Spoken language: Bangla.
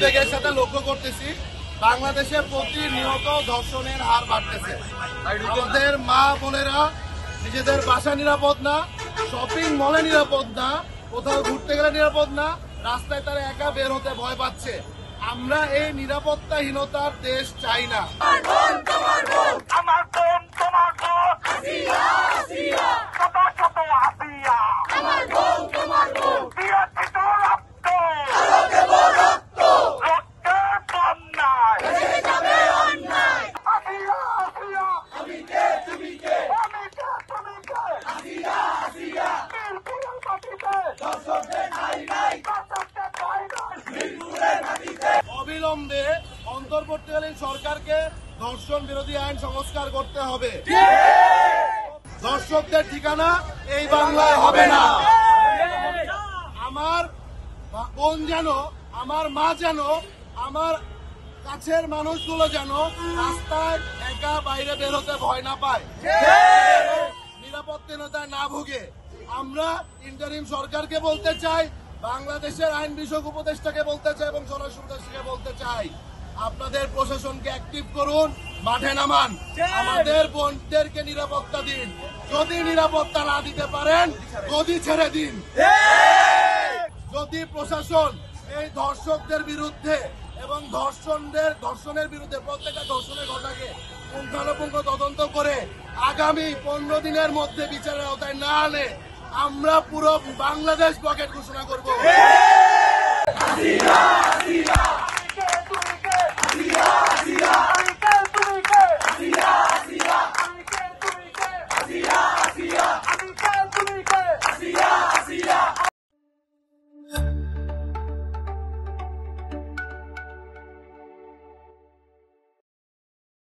উদ্বেগের সাথে লক্ষ্য করতেছি বাংলাদেশে প্রতিনিয়ত ধর্ষণের হার বাড়তেছে। আমাদের মা বোনেরা নিজেদের বাসা নিরাপদ না, শপিং মলে নিরাপদ না, কোথাও ঘুরতে গেলে নিরাপদ না, রাস্তায় তারা একা বের হতে ভয় পাচ্ছে। আমরা এই নিরাপত্তাহীনতার দেশ চাই না। অবিলম্বে অন্তর্বর্তীকালীন সরকারকে ধর্ষণ বিরোধী আইন সংস্কার করতে হবে। ধর্ষকদের ঠিকানা এই বাংলায় হবে না। আমার বোন যেন, আমার মা যেন, আমার কাছের মানুষগুলো যেন রাস্তায় একা বাইরে বের হতে ভয় না পায়, নিরাপত্তাহীনতায় না ভুগে। আমরা ইন্টারিম সরকারকে বলতে চাই, বাংলাদেশের আইন বিষয়ক উপদেষ্টাকে বলতে চাই এবং স্বরাষ্ট্র উপদেষ্টাকে বলতে চাই, আপনাদের প্রশাসনকে অ্যাক্টিভ করুন, মাঠে নামান, আমাদের বোনদেরকে নিরাপত্তা দিন। যদি নিরাপত্তা না দিতে পারেন গদি ছেড়ে দিন। যদি প্রশাসন এই ধর্ষকদের বিরুদ্ধে এবং ধর্ষণের বিরুদ্ধে প্রত্যেকটা ধর্ষণের ঘটনাকে পুঙ্খানুপুঙ্খ তদন্ত করে আগামী 15 দিনের মধ্যে বিচারের আওতায় না আনে আমরা পুরো বাংলাদেশ ব্লকেট ঘোষণা করব।